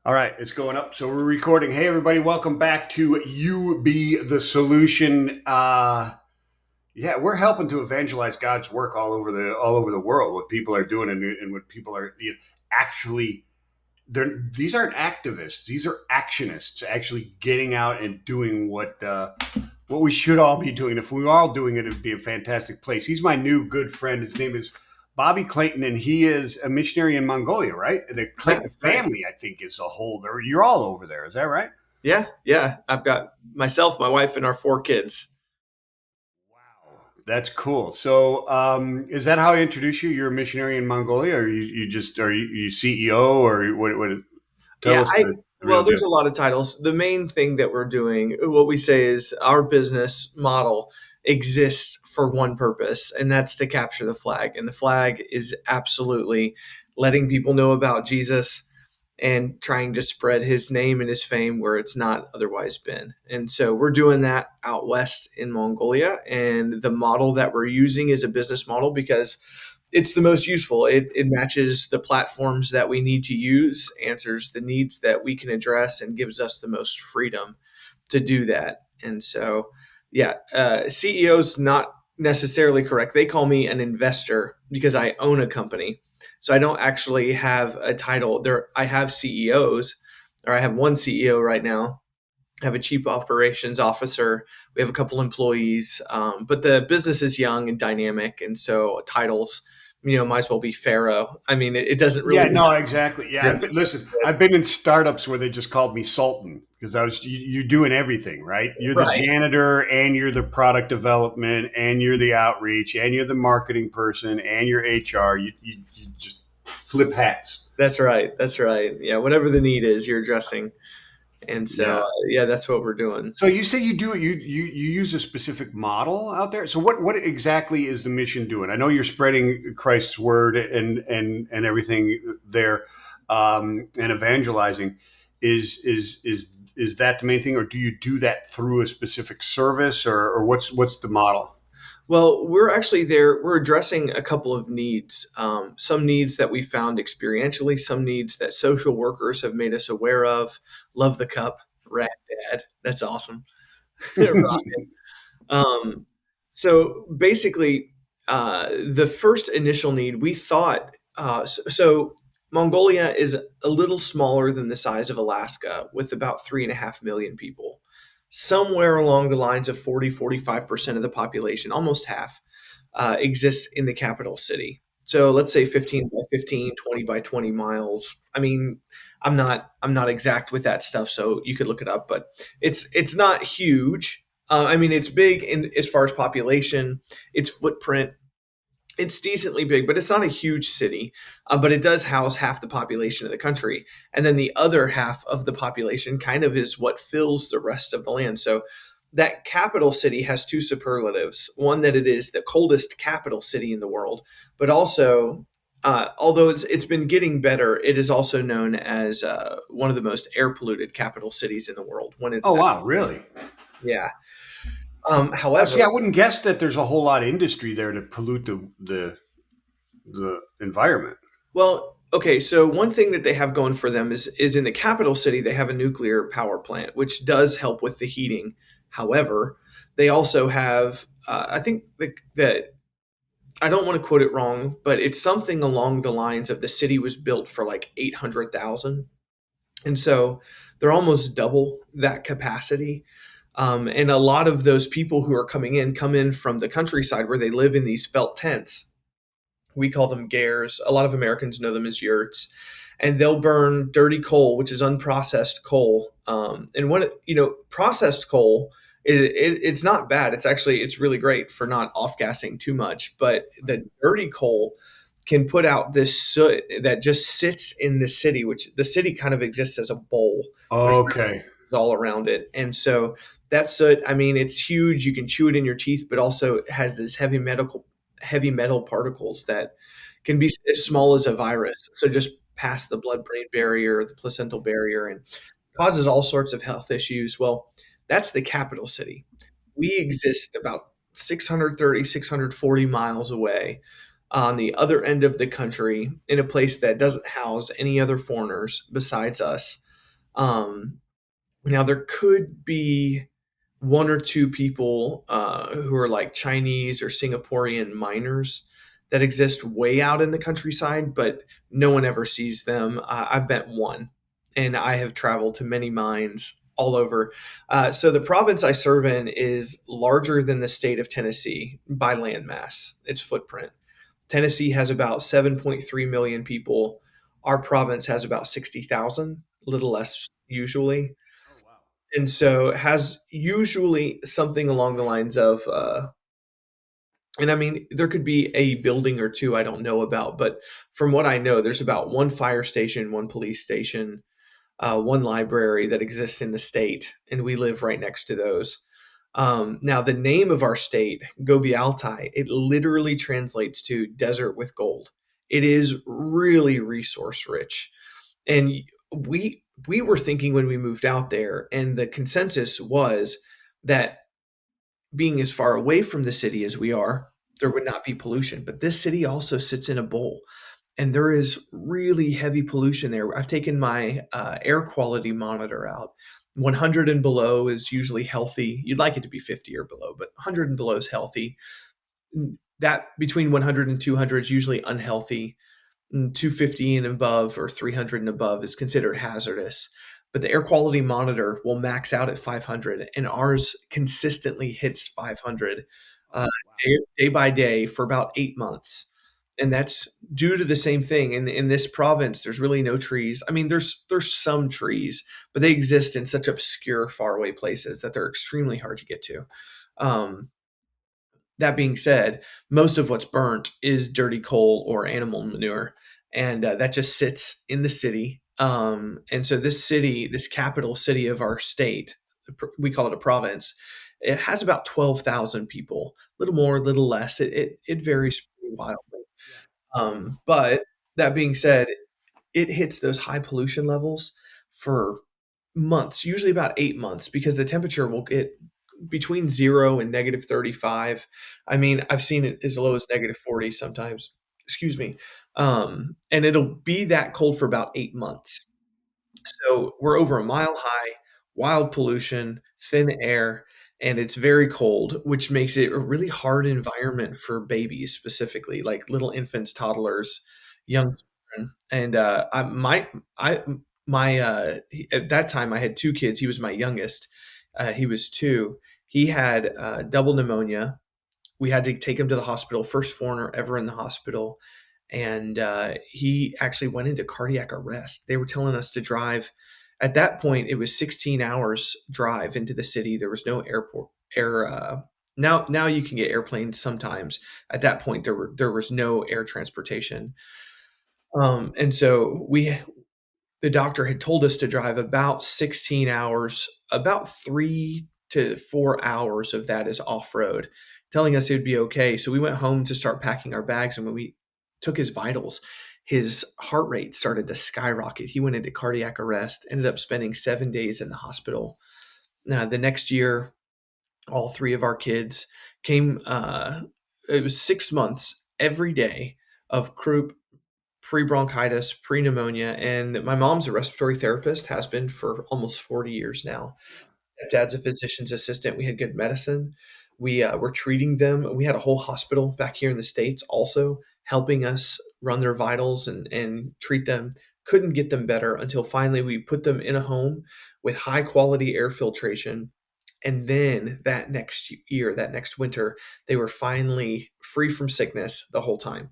All right, it's going up. So we're recording. Hey, everybody, welcome back to You Be the Solution. Yeah, we're helping to evangelize God's work all over the world. What people are doing and what people are actually. These aren't activists. These are actionists. Actually, getting out and doing what we should all be doing. If we were all doing it, it'd be a fantastic place. He's my new good friend. His name is Boby Clayton, and he is a missionary in Mongolia, right? The Clayton Right. family, I think, is a whole. You're all over there. Is that right? Yeah, yeah. I've got myself, my wife, and our 4 kids. Wow, that's cool. So, is that how I introduce you? You're a missionary in Mongolia, or you just are you CEO, or what? What? Tell Yeah, us I the real well, deal. there's a lot of titles. The main thing that we're doing, what we say is our business model exists for one purpose, and that's to capture the flag. And the flag is absolutely letting people know about Jesus and trying to spread his name and his fame where it's not otherwise been. And so we're doing that out west in Mongolia. And the model that we're using is a business model because it's the most useful. It matches the platforms that we need to use, answers the needs that we can address, and gives us the most freedom to do that. And so, yeah, CEO's not necessarily correct. They call me an investor because I own a company. So I don't actually have a title. There, I have CEOs, or I have one CEO right now. I have a chief operations officer. We have a couple employees, but the business is young and dynamic, and so titles, might as well be Pharaoh. I mean, it doesn't really Yeah, no, matter. exactly. Yeah, You're just listen, I've been in startups where they just called me Sultan because you're doing everything, right? You're the right. janitor and you're the product development and you're the outreach and you're the marketing person and you're HR. You just flip hats. That's right. That's right. Yeah, whatever the need is, you're addressing, and so Yeah. yeah, that's what we're doing. So you say you do it. You use a specific model out there. So what exactly is the mission doing? I know you're spreading Christ's word and everything there, and evangelizing. Is that the main thing, or do you do that through a specific service, or what's the model? Well, we're actually there. We're addressing a couple of needs. Some needs that we found experientially, some needs that social workers have made us aware of. Love the cup, rad dad. That's awesome. Rocket. Um, so basically, the first initial need we thought. So Mongolia is a little smaller than the size of Alaska, with about 3.5 million people. Somewhere along the lines of 40, 45% of the population, almost half, exists in the capital city. So let's say 15 by 15, 20 by 20 miles. I mean, I'm not exact with that stuff, so you could look it up, but it's not huge. I mean, it's big in as far as population, its footprint. It's decently big, but it's not a huge city. But it does house half the population of the country, and then the other half of the population kind of is what fills the rest of the land. So that capital city has two superlatives: one, that it is the coldest capital city in the world, but also, although it's been getting better, it is also known as one of the most air polluted capital cities in the world. When it's Oh that, wow, really? yeah. See, However, I wouldn't guess that there's a whole lot of industry there to pollute the environment. well, okay, so one thing that they have going for them is in the capital city they have a nuclear power plant, which does help with the heating. However, they also have, I think that I don't want to quote it wrong, but it's something along the lines of the city was built for like 800,000, and so they're almost double that capacity. And a lot of those people who are coming in come in from the countryside where they live in these felt tents. We call them gares. A lot of Americans know them as yurts, and they'll burn dirty coal, which is unprocessed coal. And when processed coal, it's not bad. It's really great for not off gassing too much. But the dirty coal can put out this soot that just sits in the city, which the city kind of exists as a bowl. There's Okay. all around it, and so that soot. I mean, it's huge. You can chew it in your teeth, but also it has this heavy metal particles that can be as small as a virus. So just past the blood-brain barrier, the placental barrier, and causes all sorts of health issues. Well, that's the capital city. We exist about 630, 640 miles away on the other end of the country in a place that doesn't house any other foreigners besides us. Um, Now there could be one or two people who are like Chinese or Singaporean miners that exist way out in the countryside, but no one ever sees them. I've met one, and I have traveled to many mines all over. So the province I serve in is larger than the state of Tennessee by landmass, its footprint. Tennessee has about 7.3 million people. Our province has about 60,000, a little less usually. Oh wow. And so it has usually something along the lines of, and I mean, there could be a building or two I don't know about, but from what I know, there's about one fire station, one police station, one library that exists in the state, and we live right next to those. Now, the name of our state, Gobi Altai, it literally translates to desert with gold. It is really resource rich. And we were thinking when we moved out there, and the consensus was that being as far away from the city as we are, there would not be pollution. But this city also sits in a bowl, and there is really heavy pollution there. I've taken my air quality monitor out. 100 and below is usually healthy. You'd like it to be 50 or below, but 100 and below is healthy. That between 100 and 200 is usually unhealthy. 250 and above or 300 and above is considered hazardous. But the air quality monitor will max out at 500, and ours consistently hits 500 uh, Oh wow. day by day for about 8 months. And that's due to the same thing. In this province, there's really no trees. I mean, there's some trees, but they exist in such obscure, faraway places that they're extremely hard to get to. Um, that being said, most of what's burnt is dirty coal or animal manure, and that just sits in the city. And so this city, this capital city of our state, we call it a province. It has about 12,000 people, a little more, a little less. It varies pretty wildly. Yeah. But that being said, it hits those high pollution levels for months, usually about 8 months, because the temperature will get between 0 and negative 35. I mean, I've seen it as low as negative 40 sometimes. Excuse me. And it'll be that cold for about 8 months. So we're over a mile high, wild pollution, thin air, and it's very cold, which makes it a really hard environment for babies specifically, like little infants, toddlers, young children. And I, at that time I had two kids. He was my youngest. He was two. He had double pneumonia. We had to take him to the hospital, first foreigner ever in the hospital, and he actually went into cardiac arrest. They were telling us to drive. At that point, it was 16 hours drive into the city. There was no airport air. Now you can get airplanes sometimes. At that point, there was no air transportation, and so we the doctor had told us to drive about 16 hours, about 3 to 4 hours of that is off road, telling us it would be okay. So we went home to start packing our bags. And when we took his vitals, his heart rate started to skyrocket. He went into cardiac arrest, ended up spending 7 days in the hospital. Now, the next year, all three of our kids came, it was 6 months every day of croup, pre-bronchitis, pre-pneumonia, and my mom's a respiratory therapist, has been for almost 40 years now. Yeah. Dad's a physician's assistant. We had good medicine. We were treating them. We had a whole hospital back here in the States also helping us run their vitals and treat them. Couldn't get them better until finally we put them in a home with high quality air filtration. And then that next year, that next winter, they were finally free from sickness the whole time.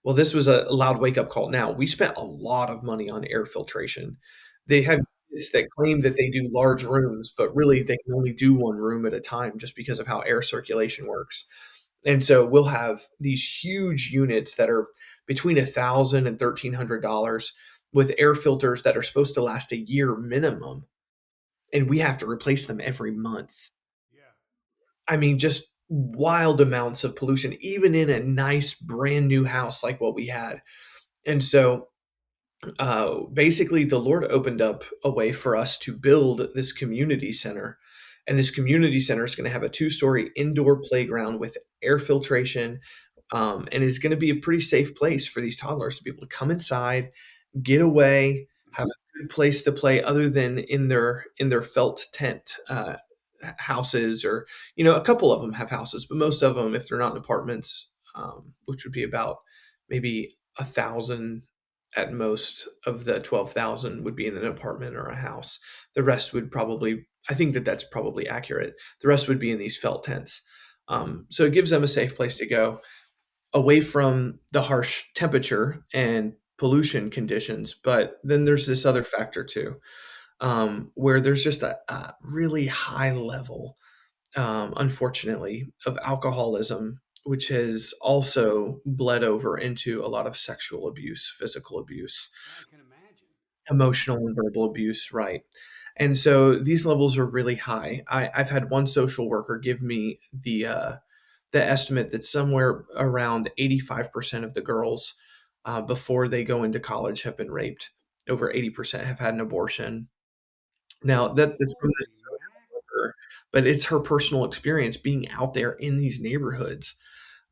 Well, this was a loud wake up call. Now, we spent a lot of money on air filtration. They have units that claim that they do large rooms, but really they can only do one room at a time just because of how air circulation works. And so we'll have these huge units that are between $1,000 and $1,300 with air filters that are supposed to last a year minimum, and we have to replace them every month. Yeah. I mean, just wild amounts of pollution, even in a nice brand new house like what we had. And so basically, the Lord opened up a way for us to build this community center. And this community center is going to have a 2-story indoor playground with air filtration, and is going to be a pretty safe place for these toddlers to be able to come inside, get away, have a good place to play other than in their felt tent houses, or a couple of them have houses, but most of them, if they're not in apartments, which would be about maybe 1,000 at most of the 12,000 would be in an apartment or a house. The rest would probably, I think that that's probably accurate. The rest would be in these felt tents. So it gives them a safe place to go away from the harsh temperature and pollution conditions. But then there's this other factor too, where there's just a really high level, unfortunately, of alcoholism, which has also bled over into a lot of sexual abuse, physical abuse, I can imagine. emotional and verbal abuse, right? And so these levels are really high. I've had one social worker give me the estimate that somewhere around 85% of the girls before they go into college have been raped. Over 80% have had an abortion. Now that's from this Holy social mac. worker, but it's her personal experience being out there in these neighborhoods.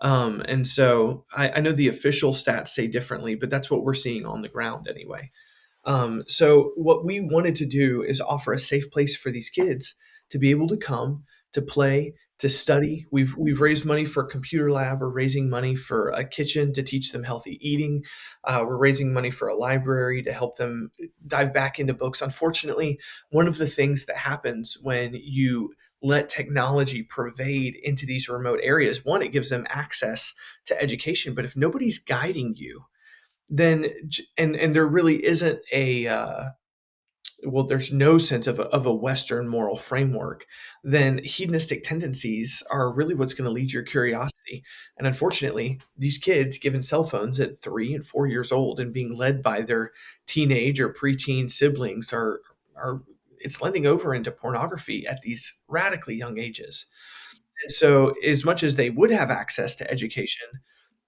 And so I know the official stats say differently, but that's what we're seeing on the ground anyway. So what we wanted to do is offer a safe place for these kids to be able to come, to play, to study. We've raised money for a computer lab. We're raising money for a kitchen to teach them healthy eating. We're raising money for a library to help them dive back into books. Unfortunately, one of the things that happens when you let technology pervade into these remote areas, one, it gives them access to education, but if nobody's guiding you, then and there really isn't a well, there's no sense of a Western moral framework, then hedonistic tendencies are really what's going to lead your curiosity. And unfortunately, these kids given cell phones at 3 and 4 years old and being led by their teenage or preteen siblings are it's lending over into pornography at these radically young ages. And so, as much as they would have access to education,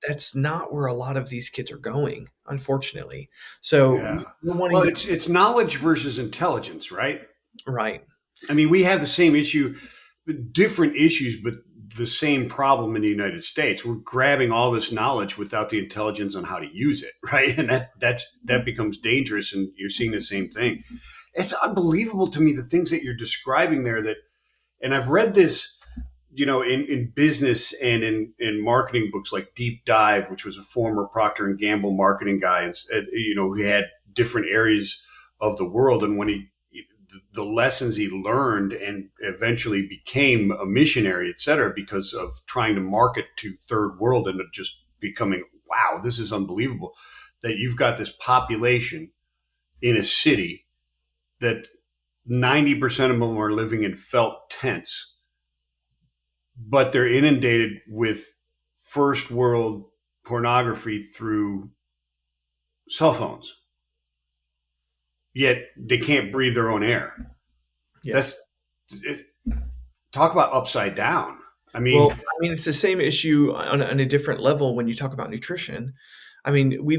that's not where a lot of these kids are going, unfortunately. So Yeah. we're Well, wanting to it's knowledge versus intelligence, right? right. I mean, we have the same issue, different issues, but the same problem in the United States. We're grabbing all this knowledge without the intelligence on how to use it, right? And that becomes dangerous. And you're seeing the same thing. It's unbelievable to me the things that you're describing there. That, and I've read this, in business and in marketing books like Deep Dive, which was a former Procter and Gamble marketing guy, and he had different areas of the world, and when the lessons he learned and eventually became a missionary, et cetera, because of trying to market to third world and just becoming, wow, this is unbelievable that you've got this population in a city that 90% of them are living in felt tents, but they're inundated with first world pornography through cell phones, yet they can't breathe their own air. Yes. That's it, talk about upside down. I Well, mean, I mean, it's the same issue on a different level when you talk about nutrition. I mean, we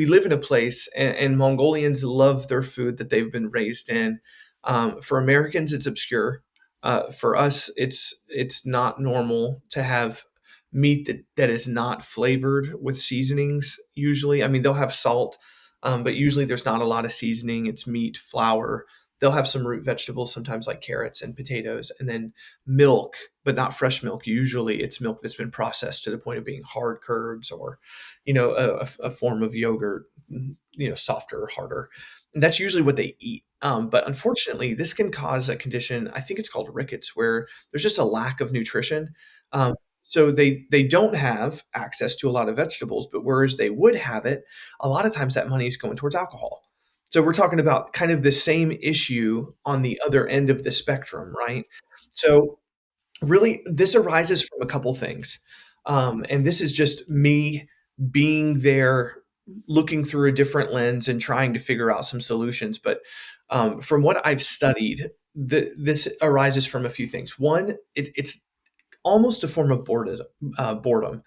live in a place, and Mongolians love their food that they've been raised in. For Americans, it's obscure. For us, it's not normal to have meat that is not flavored with seasonings. Usually, I mean, they'll have salt, but usually there's not a lot of seasoning. It's meat, flour. They'll have some root vegetables, sometimes like carrots and potatoes, and then milk, but not fresh milk. Usually it's milk that's been processed to the point of being hard curds, or, a form of yogurt, softer, harder. And that's usually what they eat. But unfortunately, this can cause a condition, I think it's called rickets, where there's just a lack of nutrition. So they don't have access to a lot of vegetables, but whereas they would have it, a lot of times that money is going towards alcohol. So we're talking about kind of the same issue on the other end of the spectrum, right? So really, this arises from a couple things. And this is just me being there, looking through a different lens and trying to figure out some solutions. But from what I've studied, this arises from a few things. One, it's almost a form of boredom,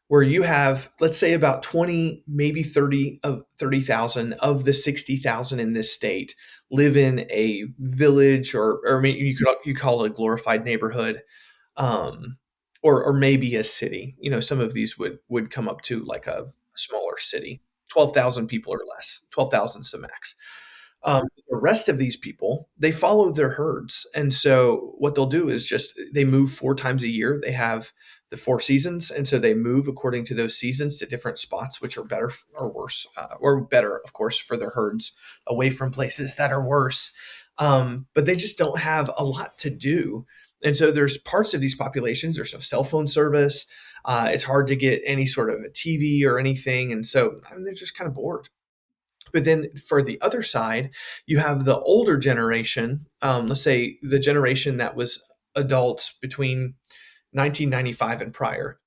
where you have, let's say, about 20, maybe 30,000 of the 60,000 in this state live in a village, or I mean, you call it a glorified neighborhood, um, or maybe a city. Some of these would come up to like a smaller city, 12,000 people or less. 12,000 is the max. The rest of these people, they follow their herds. And so what they'll do is just they move 4 times a year. They have the 4 seasons. And so they move according to those seasons to different spots, which are better or worse, or better, of course, for their herds away from places that are worse. But they just don't have a lot to do. And so there's parts of these populations, there's no cell phone service. It's hard to get any sort of a TV or anything. And so they're just kind of bored. But then for the other side, you have the older generation, let's say the generation that was adults between 1995 and prior.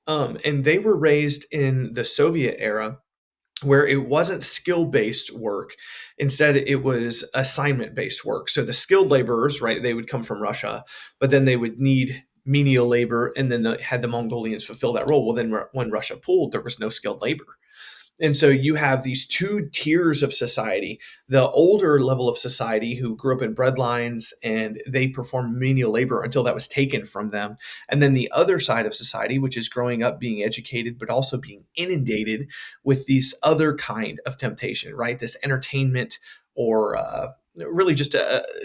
And they were raised in the Soviet era where it wasn't skill based work. Instead, it was assignment based work. So the skilled laborers, right, they would come from Russia, but then they would need menial labor. And then had the Mongolians fulfill that role. Well, then when Russia pulled, there was no skilled labor. And so you have these two tiers of society, the older level of society who grew up in breadlines and they performed menial labor until that was taken from them. And then the other side of society, which is growing up being educated, but also being inundated with these other kind of temptation, right? This entertainment or really just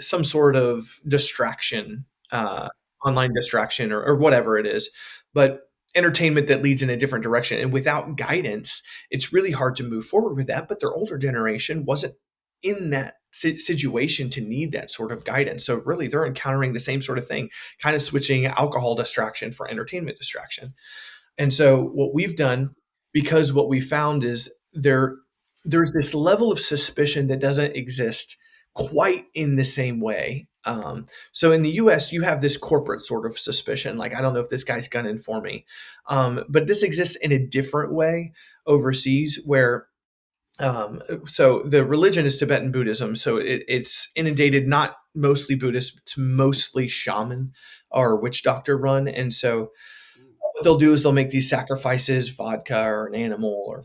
some sort of distraction, online distraction or whatever it is. But entertainment that leads in a different direction. And without guidance, it's really hard to move forward with that. But their older generation wasn't in that situation to need that sort of guidance. So really, they're encountering the same sort of thing, kind of switching alcohol distraction for entertainment distraction. And so what we've done, because what we found is there's this level of suspicion that doesn't exist quite in the same way. So in the US, you have this corporate sort of suspicion, like, I don't know if this guy's gunning for me. But this exists in a different way overseas where so the religion is Tibetan Buddhism. So it's inundated, not mostly Buddhist, it's mostly shaman or witch doctor run. And so what they'll do is they'll make these sacrifices, vodka or an animal or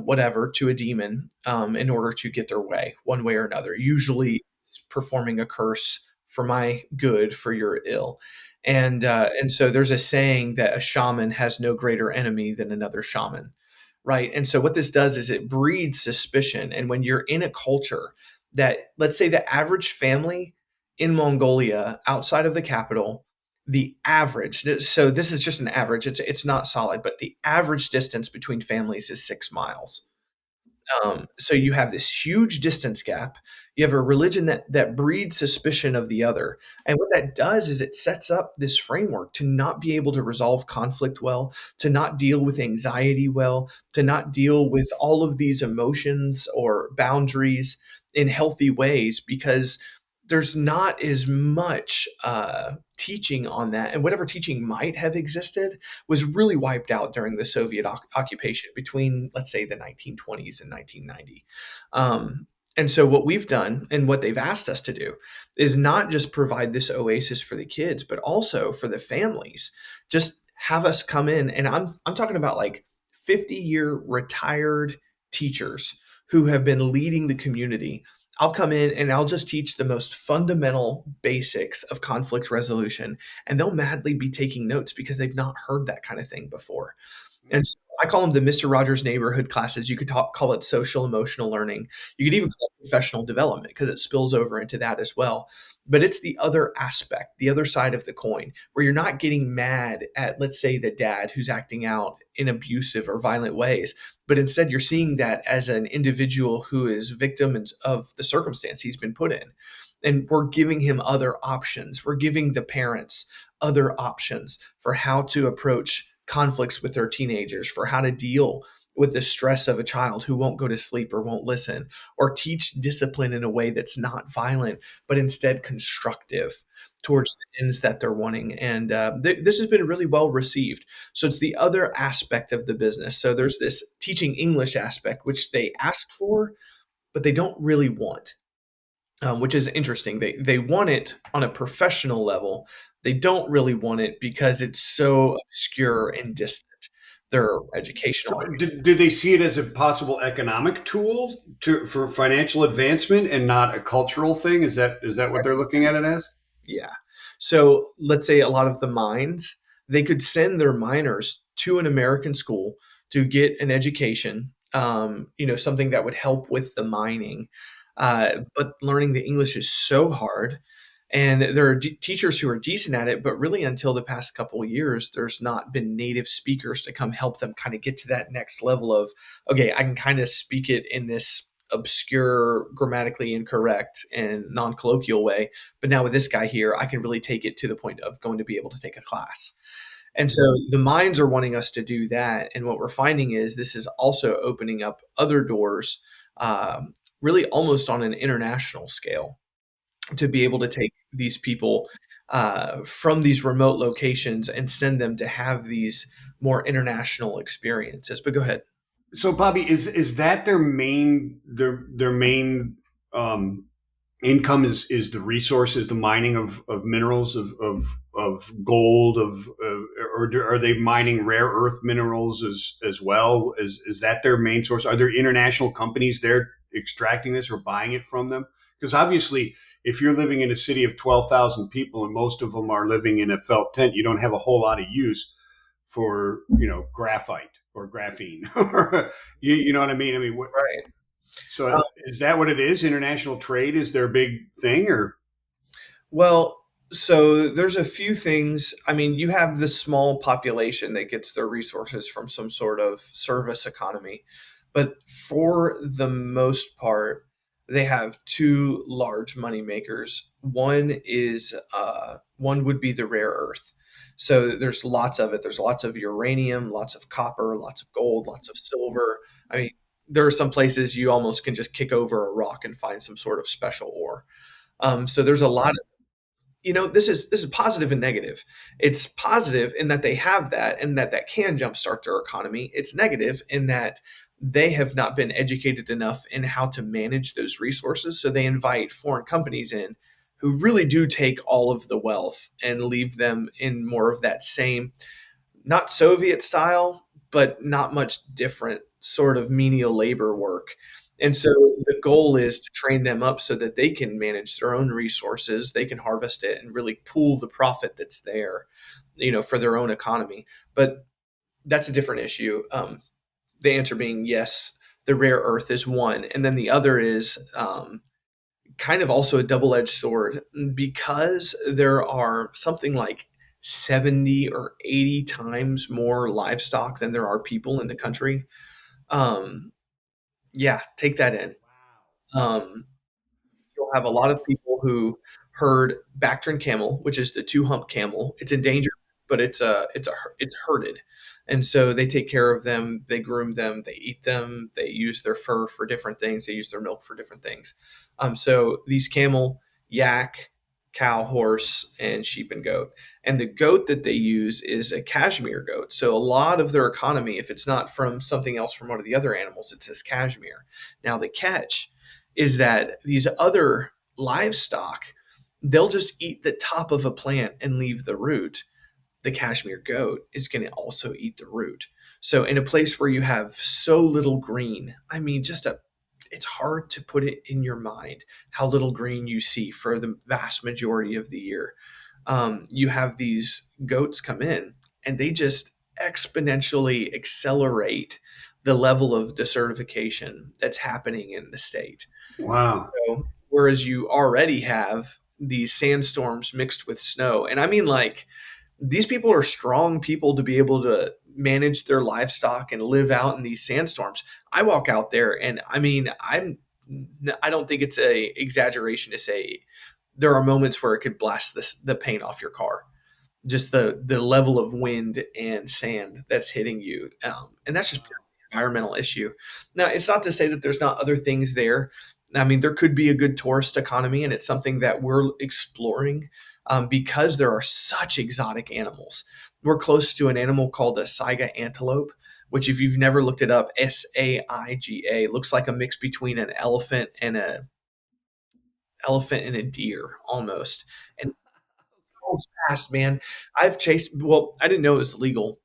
whatever, to a demon in order to get their way, one way or another. Usually, it's performing a curse for my good, for your ill. And so there's a saying that a shaman has no greater enemy than another shaman, right? And so what this does is it breeds suspicion. And when you're in a culture that, let's say, the average family in Mongolia outside of the capital, the average, so this is just an average, it's not solid, but the average distance between families is 6 miles. So you have this huge distance gap. You have a religion that breeds suspicion of the other, and what that does is it sets up this framework to not be able to resolve conflict well, to not deal with anxiety well, to not deal with all of these emotions or boundaries in healthy ways, because there's not as much teaching on that, and whatever teaching might have existed was really wiped out during the Soviet occupation between, let's say, the 1920s and 1990. And so what we've done and what they've asked us to do is not just provide this oasis for the kids, but also for the families. Just have us come in, and I'm talking about like 50-year retired teachers who have been leading the community. I'll come in and I'll just teach the most fundamental basics of conflict resolution, and they'll madly be taking notes because they've not heard that kind of thing before. And so I call them the Mr. Rogers neighborhood classes. You could call it social emotional learning. You could even call it professional development because it spills over into that as well. But it's the other aspect, the other side of the coin, where you're not getting mad at, let's say, the dad who's acting out in abusive or violent ways, but instead you're seeing that as an individual who is victim of the circumstance he's been put in. And we're giving him other options. We're giving the parents other options for how to approach conflicts with their teenagers, for how to deal with the stress of a child who won't go to sleep or won't listen, or teach discipline in a way that's not violent, but instead constructive towards the ends that they're wanting. And this has been really well received. So it's the other aspect of the business. So there's this teaching English aspect, which they asked for, but they don't really want. Which is interesting. They want it on a professional level. They don't really want it because it's so obscure and distant. Their So, educational. do they see it as a possible economic tool for financial advancement and not a cultural thing? Is that what they're looking at it as? Yeah. So let's say a lot of the mines, they could send their miners to an American school to get an education, something that would help with the mining. but learning the English is so hard. And there are teachers who are decent at it, but really until the past couple of years, there's not been native speakers to come help them kind of get to that next level of, okay, I can kind of speak it in this obscure, grammatically incorrect and non-colloquial way, but now with this guy here, I can really take it to the point of going to be able to take a class. And so the minds are wanting us to do that. And what we're finding is this is also opening up other doors, really almost on an international scale, to be able to take these people from these remote locations and send them to have these more international experiences. But go ahead. So, Bobby, is that their main um, income is the resources, the mining of minerals of gold or are they mining rare earth minerals as well? Is that their main source? Are there international companies there extracting this or buying it from them? Because obviously, if you're living in a city of 12,000 people and most of them are living in a felt tent, you don't have a whole lot of use for graphite or graphene or you know what I mean? I mean, what, Right. so is that what it is? International trade is their big thing, or Well, so there's a few things. I mean, you have the small population that gets their resources from some sort of service economy, but for the most part, they have two large money makers. One would be the rare earth. So there's lots of it. There's lots of uranium, lots of copper, lots of gold, lots of silver. I mean, there are some places you almost can just kick over a rock and find some sort of special ore. So there's a lot, this is positive and negative. It's positive in that they have that and that can jumpstart their economy. It's negative in that they have not been educated enough in how to manage those resources. So they invite foreign companies in who really do take all of the wealth and leave them in more of that same, not Soviet style, but not much different sort of menial labor work. And so the goal is to train them up so that they can manage their own resources, they can harvest it and really pool the profit that's there, for their own economy. But that's a different issue. The answer being yes, the rare earth is one. And then the other is kind of also a double edged sword because there are something like 70 or 80 times more livestock than there are people in the country. Um, yeah, take that in. Um, you'll have a lot of people who herd Bactrian camel, which is the two hump camel. It's endangered, but it's herded, and so they take care of them. They groom them. They eat them. They use their fur for different things. They use their milk for different things. So these camel, yak, cow, horse, and sheep and goat. And the goat that they use is a cashmere goat. So a lot of their economy, if it's not from something else from one of the other animals, it's this cashmere. Now the catch is that these other livestock, they'll just eat the top of a plant and leave the root. The cashmere goat is going to also eat the root. So in a place where you have so little green, I mean, it's hard to put it in your mind how little green you see for the vast majority of the year. You have these goats come in and they just exponentially accelerate the level of desertification that's happening in the state. wow, So, whereas you already have these sandstorms mixed with snow, and I mean, like, these people are strong people to be able to manage their livestock and live out in these sandstorms. I walk out there, and I mean, I don't think it's a exaggeration to say there are moments where it could blast the paint off your car, just the level of wind and sand that's hitting you, and that's just pure environmental issue. Now, it's not to say that there's not other things there. I mean, there could be a good tourist economy, and it's something that we're exploring, because there are such exotic animals. We're close to an animal called a saiga antelope, which, if you've never looked it up, Saiga, looks like a mix between an elephant and a deer almost. And so fast, man. I didn't know it was legal.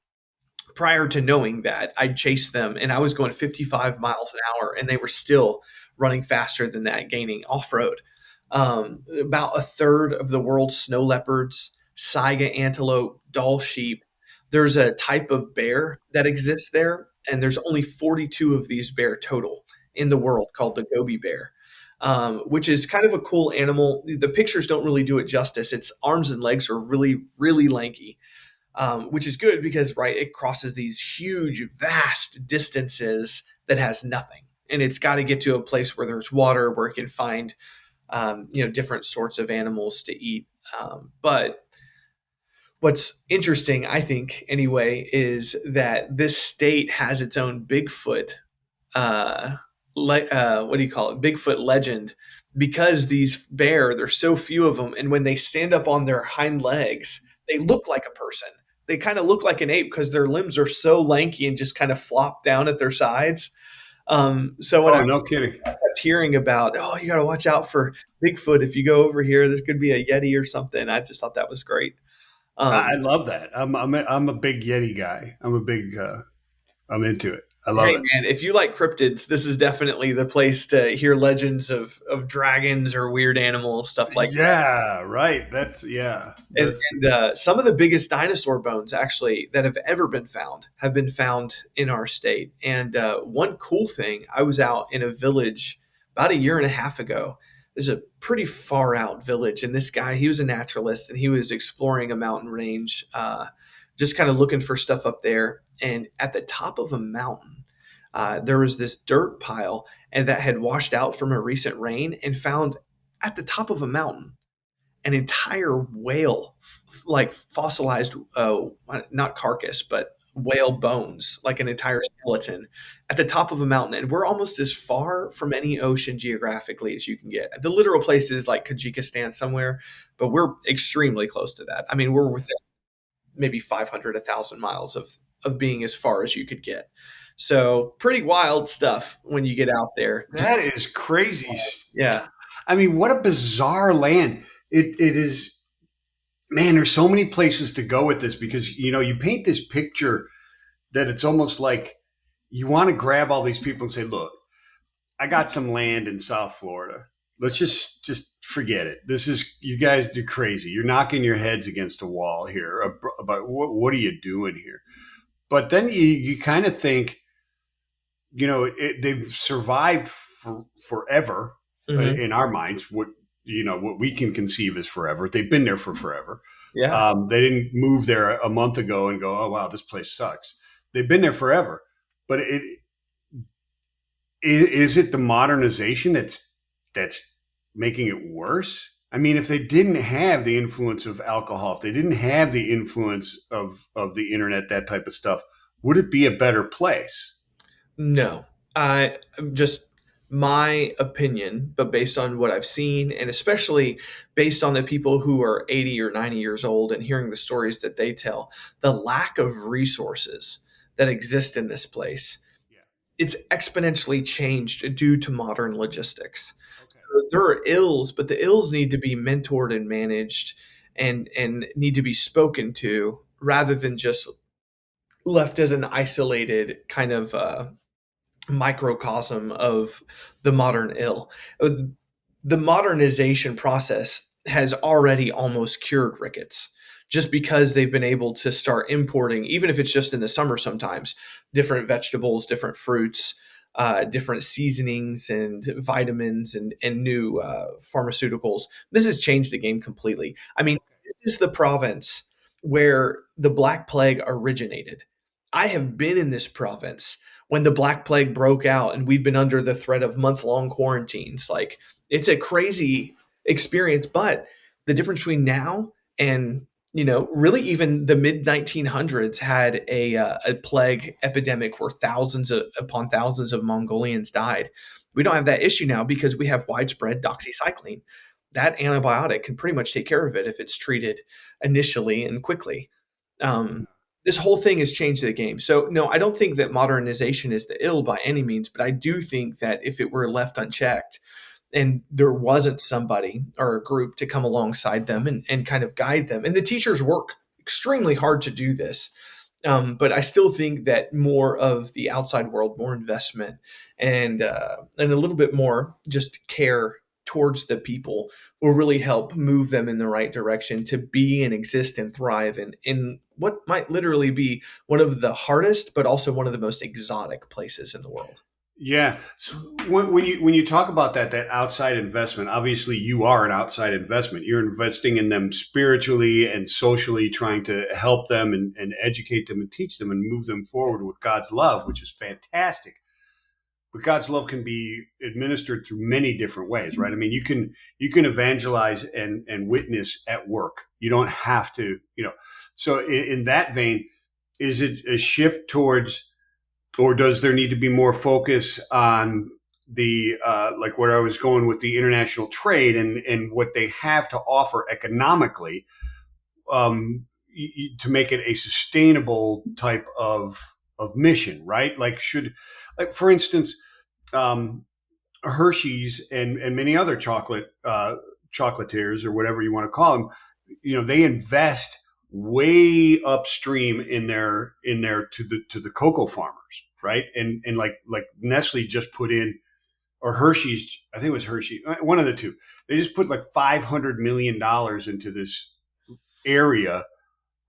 Prior to knowing that, I'd chased them and I was going 55 miles an hour and they were still running faster than that, gaining off road. About a third of the world's snow leopards, saiga antelope, Dall sheep. There's a type of bear that exists there, and there's only 42 of these bear total in the world called the Gobi bear. which is kind of a cool animal. The pictures don't really do it justice. Its arms and legs are really, really lanky, which is good because, right, it crosses these huge, vast distances that has nothing. And it's got to get to a place where there's water, where it can find, different sorts of animals to eat. But what's interesting, I think, anyway, is that this state has its own Bigfoot, uh, what do you call it? Bigfoot legend, because these there's so few of them, and when they stand up on their hind legs, they look like a person. They kind of look like an ape because their limbs are so lanky and just kind of flop down at their sides. So when Oh, I no kidding. kept hearing about, oh, you got to watch out for Bigfoot if you go over here, there could be a Yeti or something. I just thought that was great. I Um, love that. I'm a big Yeti guy. I'm into it. I love Hey it. man, if you like cryptids, this is definitely the place to hear legends of dragons or weird animals, stuff like that. Yeah, right. And, That's some of the biggest dinosaur bones actually that have ever been found have been found in our state. And one cool thing, I was out in a village about a year and a half ago. There's a pretty far out village, and this guy, he was a naturalist, and he was exploring a mountain range, just kind of looking for stuff up there. And at the top of a mountain, there was this dirt pile, and that had washed out from a recent rain, and found at the top of a mountain an entire whale, like fossilized, not carcass, but whale bones, like an entire skeleton at the top of a mountain. And we're almost as far from any ocean geographically as you can get. The literal place is like Kyrgyzstan somewhere, but we're extremely close to that. I mean, we're within maybe 500, 1,000 miles of being as far as you could get. So pretty wild stuff when you get out there. Just, that is crazy. yeah. I mean, what a bizarre land. It is, man, there's so many places to go with this because you paint this picture that it's almost like you want to grab all these people and say, look, I got some land in South Florida. Let's just forget it. This is, you guys do crazy. You're knocking your heads against a wall here about what are you doing here? But then you kind of think, they've survived forever Hmm. in our minds. What we can conceive as forever. They've been there for forever. Yeah. They didn't move there a month ago and go, oh wow, this place sucks. They've been there forever. But is it the modernization that's making it worse? I mean, if they didn't have the influence of alcohol, if they didn't have the influence of the internet, that type of stuff, would it be a better place? No, I just my opinion, but based on what I've seen, and especially based on the people who are 80 or 90 years old and hearing the stories that they tell, the lack of resources that exist in this place, Yeah. it's exponentially changed due to modern logistics. Okay. There are ills, but the ills need to be mentored and managed, and need to be spoken to rather than just left as an isolated kind of microcosm of the modern ill. The modernization process has already almost cured rickets just because they've been able to start importing, even if it's just in the summer sometimes, different vegetables, different fruits, different seasonings and vitamins and new pharmaceuticals. This has changed the game completely. I mean, this is the province where the Black Plague originated. I have been in this province when the Black Plague broke out, and we've been under the threat of month-long quarantines. Like, it's a crazy experience, but the difference between now and really even the mid 1900s had a plague epidemic where upon thousands of Mongolians died. We don't have that issue now because we have widespread doxycycline. That antibiotic can pretty much take care of it if it's treated initially and quickly. Um, this whole thing has changed the game. So no, I don't think that modernization is the ill by any means, but I do think that if it were left unchecked and there wasn't somebody or a group to come alongside them and kind of guide them, and the teachers work extremely hard to do this. But I still think that more of the outside world, more investment, and a little bit more just care towards the people will really help move them in the right direction to be and exist and thrive in what might literally be one of the hardest, but also one of the most exotic places in the world. Yeah. So when you talk about that outside investment, obviously you are an outside investment. You're investing in them spiritually and socially, trying to help them and educate them and teach them and move them forward with God's love, which is fantastic. But God's love can be administered through many different ways, right? I mean, you can evangelize and witness at work. You don't have to, So in that vein, is it a shift towards, or does there need to be more focus on the like where I was going with the international trade and what they have to offer economically, to make it a sustainable type of mission, right? Like like for instance, um, Hershey's and many other chocolatiers or whatever you want to call them, they invest way upstream in their to the cocoa farmers, right? And like Nestle just put in, or Hershey's, I think it was Hershey, one of the two. They just put like $500 million into this area,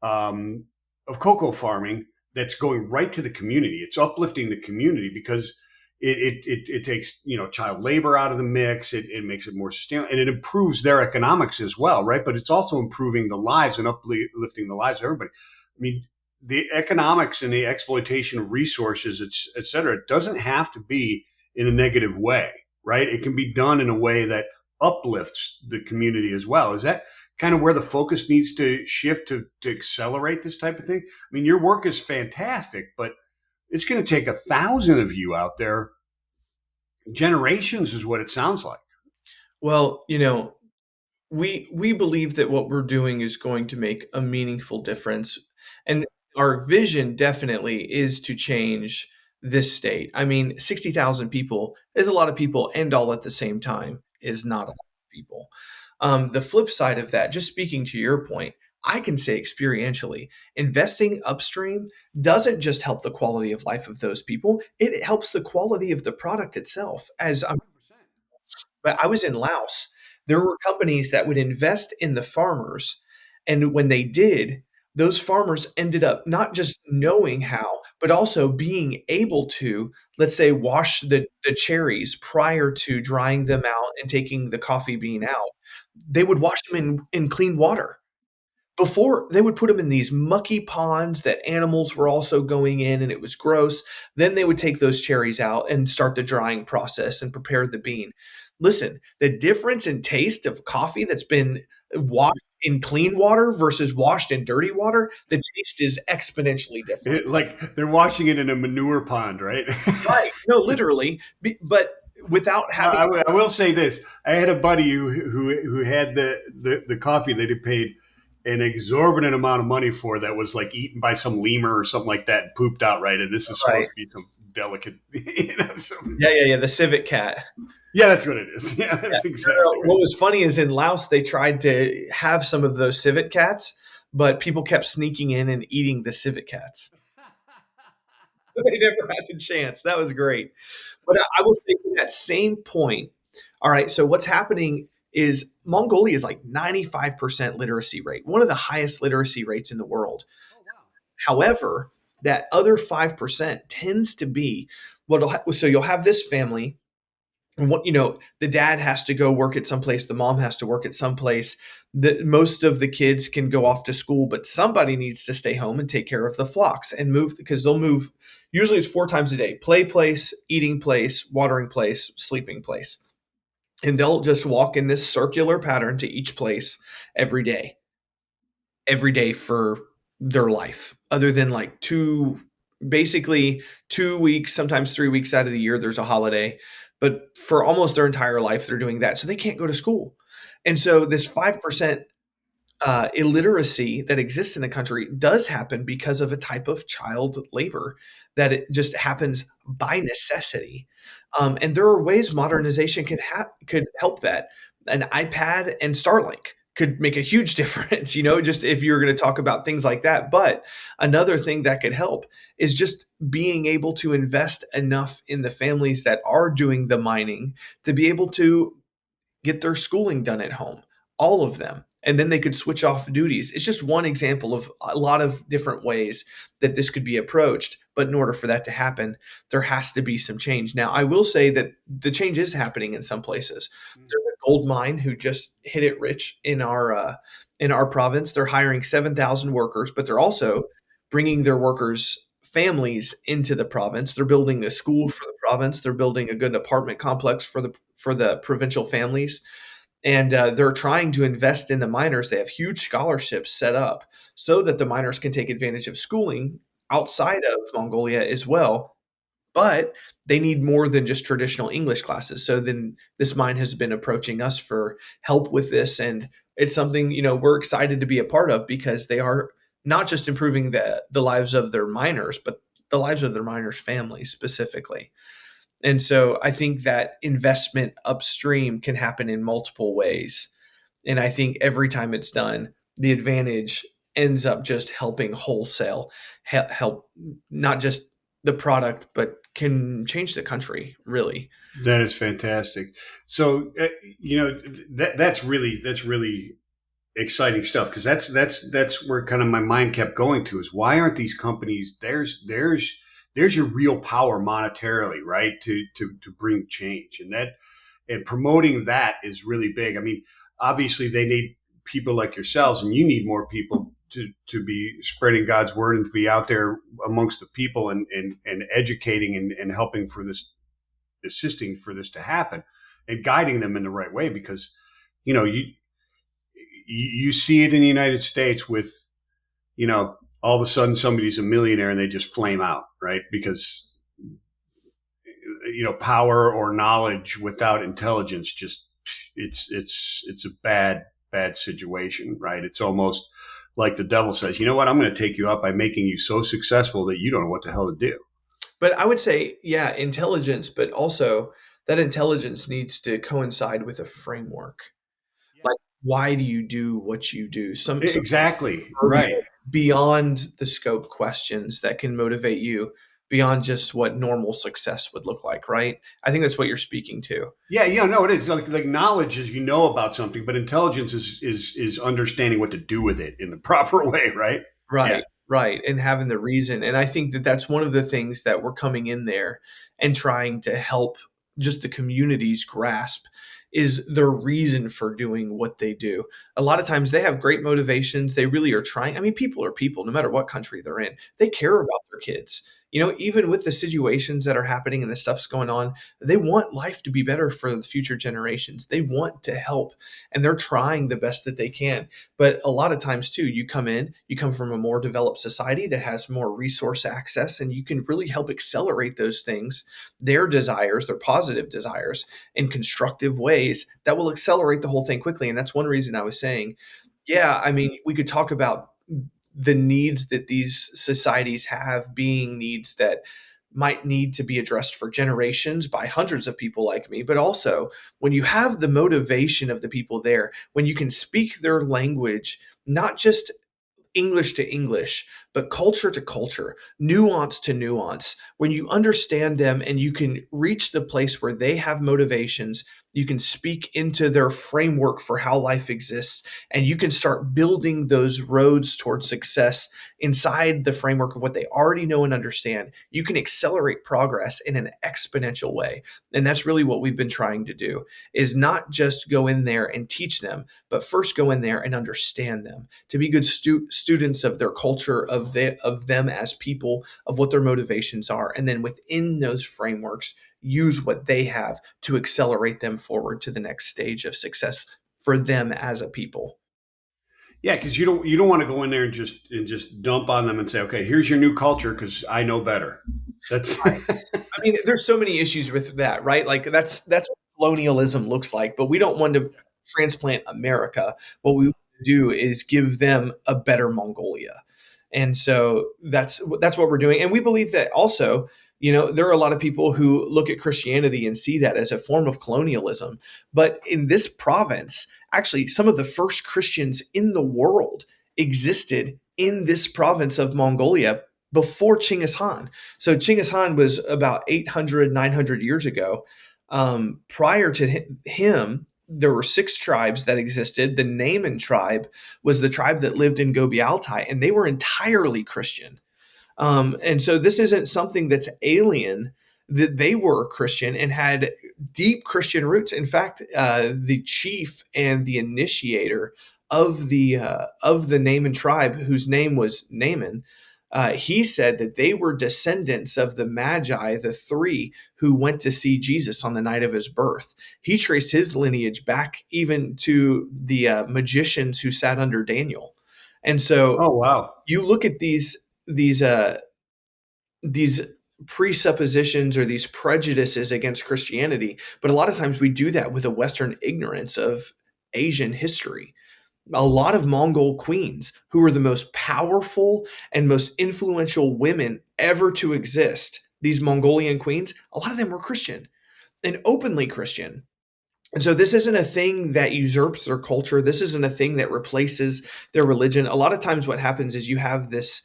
um, of cocoa farming that's going right to the community. It's uplifting the community because it takes child labor out of the mix. It makes it more sustainable, and it improves their economics as well, right? But it's also improving the lives and uplifting the lives of everybody. I mean, the economics and the exploitation of resources, et cetera, it doesn't have to be in a negative way, right? It can be done in a way that uplifts the community as well. Is that kind of where the focus needs to shift to accelerate this type of thing? I mean, your work is fantastic, but it's going to take 1,000 of you out there. Generations is what it sounds like. Well, we believe that what we're doing is going to make a meaningful difference, and our vision definitely is to change this state. I mean, 60,000 people is a lot of people, and all at the same time is not a lot of people. The flip side of that, just speaking to your point, I can say experientially, investing upstream doesn't just help the quality of life of those people, it helps the quality of the product itself. But I was in Laos. There were companies that would invest in the farmers, and when they did, those farmers ended up not just knowing how, but also being able to, let's say, wash the cherries prior to drying them out and taking the coffee bean out. They would wash them in clean water. Before, they would put them in these mucky ponds that animals were also going in, and it was gross. Then they would take those cherries out and start the drying process and prepare the bean. Listen, the difference in taste of coffee that's been washed in clean water versus washed in dirty water, the taste is exponentially different. Like they're washing it in a manure pond, right? Right. No, literally, but without having. I will say this: I had a buddy who had the coffee that he paid an exorbitant amount of money for, that was like eaten by some lemur or something like that and pooped out, right? And this is Right. supposed to be some delicate, Yeah, yeah, yeah, the civet cat. yeah, that's what it is. Yeah, Yeah. that's No, exactly no, right. what was funny is in Laos, they tried to have some of those civet cats, but people kept sneaking in and eating the civet cats. They never had the chance. That was great. But I will say to that same point, all right, so what's happening is Mongolia is like 95% literacy rate, one of the highest literacy rates in the world. Oh wow. However, that other 5% tends to be so you'll have this family, and the dad has to go work at some place, the mom has to work at some place, most of the kids can go off to school, but somebody needs to stay home and take care of the flocks and move, because they'll move, usually it's 4 times a day: play place, eating place, watering place, sleeping place. And they'll just walk in this circular pattern to each place every day, every day for their life, other than like basically 2 weeks, sometimes 3 weeks out of the year, there's a holiday. But for almost their entire life, they're doing that. So they can't go to school. And so this 5% illiteracy that exists in the country does happen because of a type of child labor that it just happens by necessity. And there are ways modernization could help that. An iPad and Starlink could make a huge difference, just if you're going to talk about things like that. But another thing that could help is just being able to invest enough in the families that are doing the mining to be able to get their schooling done at home, all of them. and then they could switch off duties. It's just one example of a lot of different ways that this could be approached. But in order for that to happen, there has to be some change. Now, I will say that the change is happening in some places. There's a gold mine who just hit it rich in our province. They're hiring 7,000 workers, but they're also bringing their workers' families into the province. They're building a school for the province. They're building a good apartment complex for the provincial families, and they're trying to invest in the miners. They have huge scholarships set up so that the miners can take advantage of schooling outside of Mongolia as well. But they need more than just traditional English classes. So then this mine has been approaching us for help with this, and it's something we're excited to be a part of because they are not just improving the lives of their miners, but the lives of their miners' families specifically. And so I think that investment upstream can happen in multiple ways. And I think every time it's done, the advantage ends up just helping wholesale help not just the product, but can change the country, really. That is fantastic. So, that's really exciting stuff, because that's where kind of my mind kept going to, is why aren't these companies, there's your real power monetarily, right, to bring change, and promoting that is really big. I mean, obviously they need people like yourselves, and you need more people to be spreading God's word and to be out there amongst the people, and educating, and helping for this, assisting for this to happen, and guiding them in the right way. Because you see it in the United States with, all of a sudden somebody's a millionaire and they just flame out, right? Because power or knowledge without intelligence, just it's a bad situation, right? It's almost like the devil says, you know what, I'm going to take you out by making you so successful that you don't know what the hell to do. But I would say, yeah, intelligence, but also that intelligence needs to coincide with a framework. Yeah. Like, why do you do what you do? Some Exactly. Right. beyond the scope questions that can motivate you beyond just what normal success would look like, right? I think that's what you're speaking to. Yeah, no, it is like knowledge is, about something, but intelligence is understanding what to do with it in the proper way, right? Yeah. Right, right, and having the reason, and I think that that's one of the things that we're coming in there and trying to help just the communities grasp is the reason for doing what they do. A lot of times they have great motivations. They really are trying. I mean, people are people, no matter what country they're in. They care about their kids. Even with the situations that are happening and the stuff's going on, they want life to be better for the future generations. They want to help, and they're trying the best that they can. But a lot of times too, you come from a more developed society that has more resource access, and you can really help accelerate those things, their desires, their positive desires, in constructive ways that will accelerate the whole thing quickly. And that's one reason I was saying, yeah, I mean, we could talk about the needs that these societies have being needs that might need to be addressed for generations by hundreds of people like me. But also, when you have the motivation of the people there, when you can speak their language, not just English to English, but culture to culture, nuance to nuance. When you understand them and you can reach the place where they have motivations, you can speak into their framework for how life exists, and you can start building those roads towards success inside the framework of what they already know and understand. You can accelerate progress in an exponential way. And that's really what we've been trying to do, is not just go in there and teach them, but first go in there and understand them, to be good students of their culture, of them as people, of what their motivations are, and then within those frameworks, use what they have to accelerate them forward to the next stage of success for them as a people. Yeah, because you don't want to go in there and just dump on them and say, okay, here's your new culture because I know better. That's Right. I mean, there's so many issues with that, right? Like that's what colonialism looks like, but we don't want to transplant America. What we want to do is give them a better Mongolia. And so that's what we're doing. And we believe that also, there are a lot of people who look at Christianity and see that as a form of colonialism. But in this province, actually, some of the first Christians in the world existed in this province of Mongolia before Chinggis Khan. So Chinggis Khan was about 800, 900 years ago. Prior to him, there were 6 tribes that existed. The Naaman tribe was the tribe that lived in Gobi Altai, and they were entirely Christian. And so this isn't something that's alien. That they were Christian and had deep Christian roots. In fact, the chief and the initiator of the Naaman tribe, whose name was Naaman, he said that they were descendants of the Magi, the three who went to see Jesus on the night of his birth. He traced his lineage back even to the magicians who sat under Daniel. And so Oh, wow. you look at these presuppositions or these prejudices against Christianity, but a lot of times we do that with a Western ignorance of Asian history. A lot of Mongol queens who were the most powerful and most influential women ever to exist, these Mongolian queens, a lot of them were Christian and openly Christian. And so this isn't a thing that usurps their culture. This isn't a thing that replaces their religion. A lot of times what happens is you have this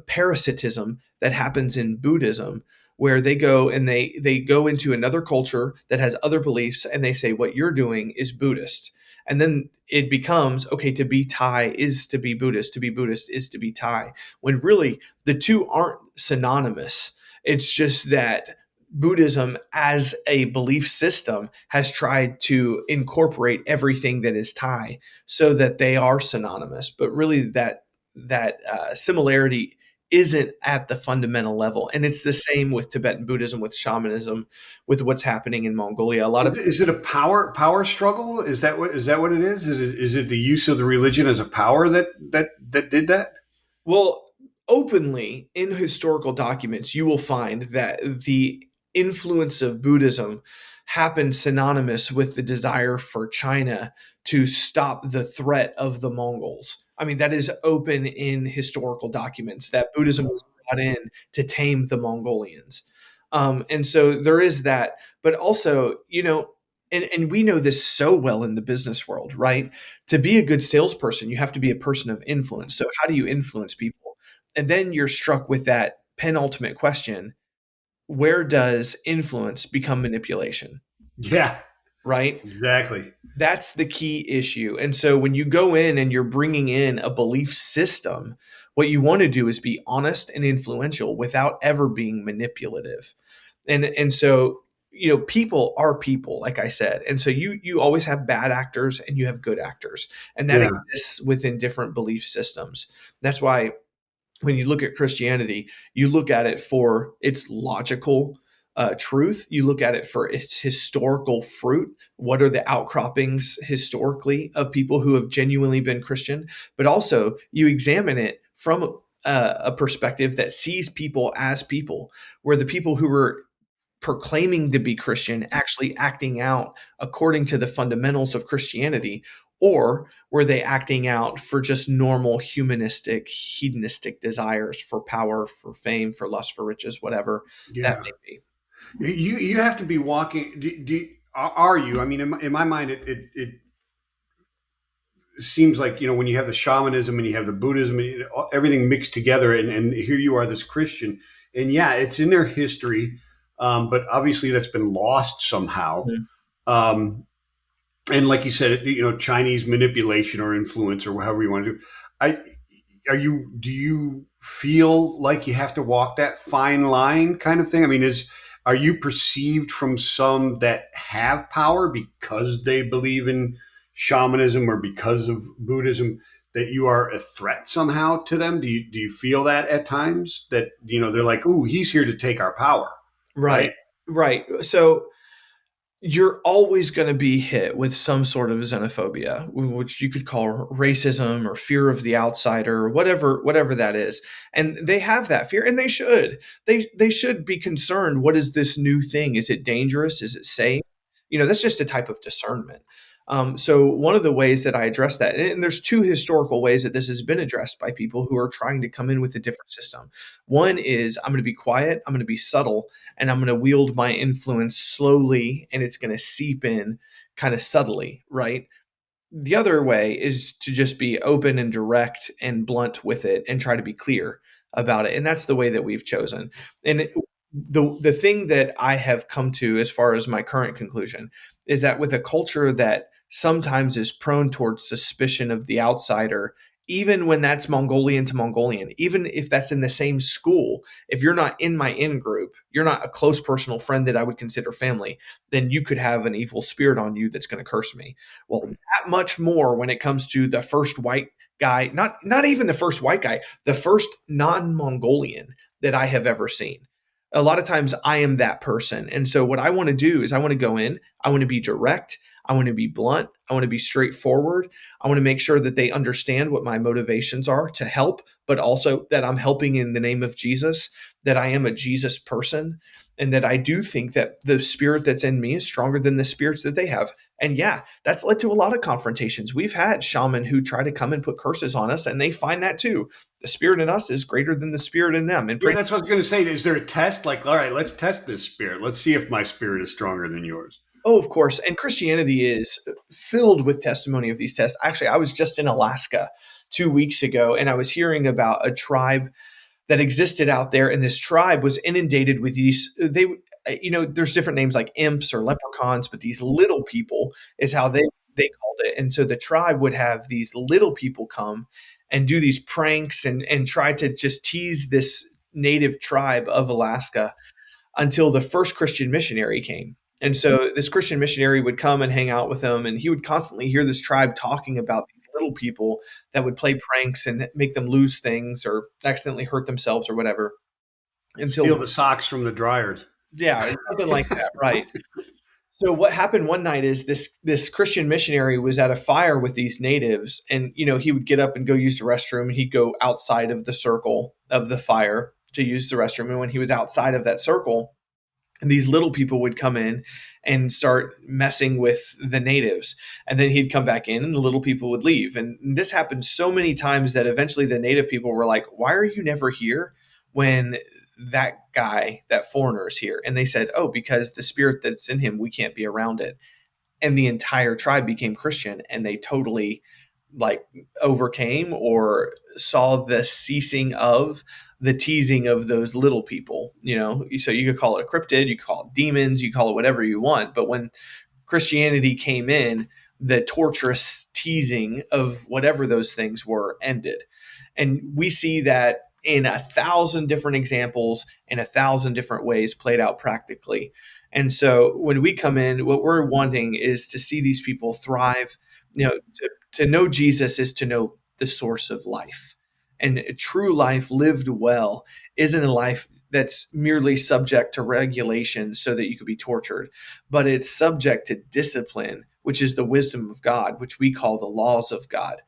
parasitism that happens in Buddhism, where they go and they go into another culture that has other beliefs, and they say what you're doing is Buddhist. And then it becomes, okay, to be Thai is to be Buddhist, to be Buddhist is to be Thai, when really the two aren't synonymous. It's just that Buddhism as a belief system has tried to incorporate everything that is Thai so that they are synonymous. But really, that similarity isn't at the fundamental level, and it's the same with Tibetan Buddhism, with shamanism, with what's happening in Mongolia. A lot of Is it a power struggle? Is that what it is? Is it the use of the religion as a power that did that? Well, openly in historical documents, you will find that the influence of Buddhism happened synonymous with the desire for China to stop the threat of the Mongols. I mean, that is open in historical documents that Buddhism was brought in to tame the Mongolians. And so there is that, but also, and we know this so well in the business world, right? To be a good salesperson, you have to be a person of influence. So how do you influence people? And then you're struck with that penultimate question: where does influence become manipulation? Yeah, Right? exactly. That's the key issue. And so when you go in and you're bringing in a belief system, what you want to do is be honest and influential without ever being manipulative. And so, people are people, like I said. And so you always have bad actors and you have good actors. And that Yeah, exists within different belief systems. That's why when you look at Christianity, you look at it for its logical truth. You look at it for its historical fruit. What are the outcroppings historically of people who have genuinely been Christian? But also, you examine it from a perspective that sees people as people, where the people who were proclaiming to be Christian actually acting out according to the fundamentals of Christianity, or were they acting out for just normal humanistic, hedonistic desires for power, for fame, for lust, for riches, whatever that yeah. may be? You have to be walking. Are you? I mean, in my mind, it seems like when you have the shamanism and you have the Buddhism and everything mixed together, and here you are, this Christian, and yeah, it's in their history, but obviously that's been lost somehow. Mhm. Um, and like you said, Chinese manipulation or influence or however you want to do. I do you feel like you have to walk that fine line kind of thing? I mean, are you perceived from some that have power because they believe in shamanism or because of Buddhism that you are a threat somehow to them? Do you feel that at times that they're like, "Ooh, he's here to take our power," Right, right? right. So you're always going to be hit with some sort of xenophobia, which you could call racism or fear of the outsider, or whatever that is. And they have that fear, and they should. They should be concerned. What is this new thing? Is it dangerous? Is it safe? That's just a type of discernment. So one of the ways that I address that, and there's two historical ways that this has been addressed by people who are trying to come in with a different system. One is, I'm going to be quiet, I'm going to be subtle, and I'm going to wield my influence slowly, and it's going to seep in kind of subtly, right? The other way is to just be open and direct and blunt with it and try to be clear about it. And that's the way that we've chosen. And the thing that I have come to as far as my current conclusion is that with a culture that sometimes is prone towards suspicion of the outsider, even when that's Mongolian to Mongolian, even if that's in the same school, if you're not in my in group, you're not a close personal friend that I would consider family, then you could have an evil spirit on you that's going to curse me. Well, Right. that much more when it comes to the first white guy, not even the first white guy, the first non-Mongolian that I have ever seen. A lot of times I am that person. And so what I want to do is I want to go in, I want to be direct, I want to be blunt, I want to be straightforward. I want to make sure that they understand what my motivations are to help, but also that I'm helping in the name of Jesus, that I am a Jesus person, and that I do think that the spirit that's in me is stronger than the spirits that they have. And yeah, that's led to a lot of confrontations. We've had shaman who try to come and put curses on us, and they find that too. The spirit in us is greater than the spirit in them. And Yeah, that's what I was going to say. Is there a test? Like, all right, let's test this spirit. Let's see if my spirit is stronger than yours. oh, of course. And Christianity is filled with testimony of these tests. Actually, I was just in Alaska 2 weeks ago, and I was hearing about a tribe that existed out there, and this tribe was inundated with these. There's different names like imps or leprechauns, but these little people is how they called it. And so the tribe would have these little people come and do these pranks and try to just tease this native tribe of Alaska until the first Christian missionary came. And so this Christian missionary would come and hang out with them, and he would constantly hear this tribe talking about these little people that would play pranks and make them lose things or accidentally hurt themselves or whatever. Steal Until, the socks from the dryers. yeah, something like that, right? So what happened one night is this Christian missionary was at a fire with these natives, and he would get up and go use the restroom, and he'd go outside of the circle of the fire to use the restroom. And when he was outside of that circle, and these little people would come in and start messing with the natives, and then he'd come back in and the little people would leave. And this happened so many times that eventually the native people were like, why are you never here when that foreigner is here? And they said, oh, because the spirit that's in him, we can't be around it. And the entire tribe became Christian, and they totally like overcame or saw the ceasing of the teasing of those little people. So you could call it a cryptid, you could call it demons, you call it whatever you want. But when Christianity came in, the torturous teasing of whatever those things were ended. And we see that in 1,000 different examples in 1,000 different ways played out practically. And so when we come in, what we're wanting is to see these people thrive. To know Jesus is to know the source of life. And true life lived well isn't a life that's merely subject to regulation so that you could be tortured, but it's subject to discipline, which is the wisdom of God, which we call the laws of God.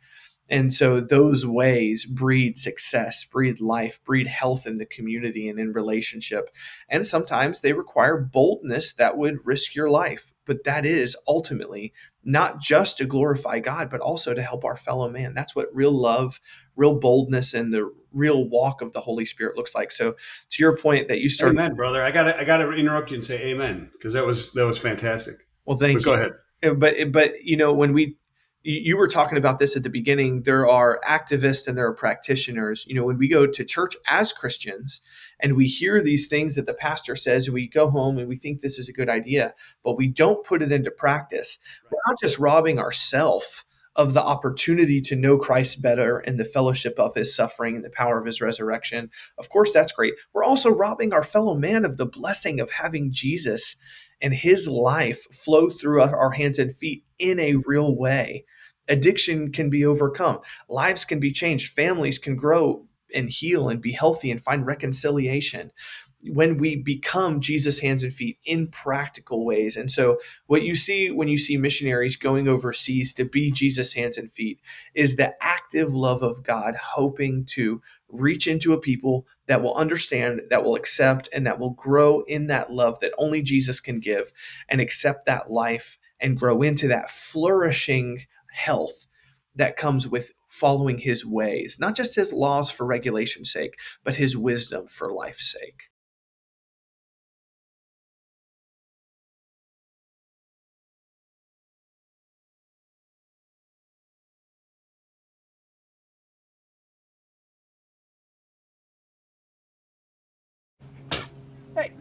And so those ways breed success, breed life, breed health in the community and in relationship. And sometimes they require boldness that would risk your life. But that is ultimately not just to glorify God, but also to help our fellow man. That's what real love, real boldness, and the real walk of the Holy Spirit looks like. So to your point that you started, Amen, brother. I gotta interrupt you and say amen because that was fantastic. well, But thank go you. ahead. But when you were talking about this at the beginning, there are activists and there are practitioners. When we go to church as Christians and we hear these things that the pastor says, and we go home and we think this is a good idea, but we don't put it into practice, we're not just robbing ourselves of the opportunity to know Christ better and the fellowship of his suffering and the power of his resurrection. Of course, that's great. We're also robbing our fellow man of the blessing of having Jesus and his life flow through our hands and feet in a real way. Addiction can be overcome, lives can be changed, families can grow and heal and be healthy and find reconciliation when we become Jesus' hands and feet in practical ways. And so what you see when you see missionaries going overseas to be Jesus' hands and feet is the active love of God, hoping to reach into a people that will understand, that will accept, and that will grow in that love that only Jesus can give, and accept that life and grow into that flourishing health that comes with following his ways, not just his laws for regulation's sake, but his wisdom for life's sake. Hey,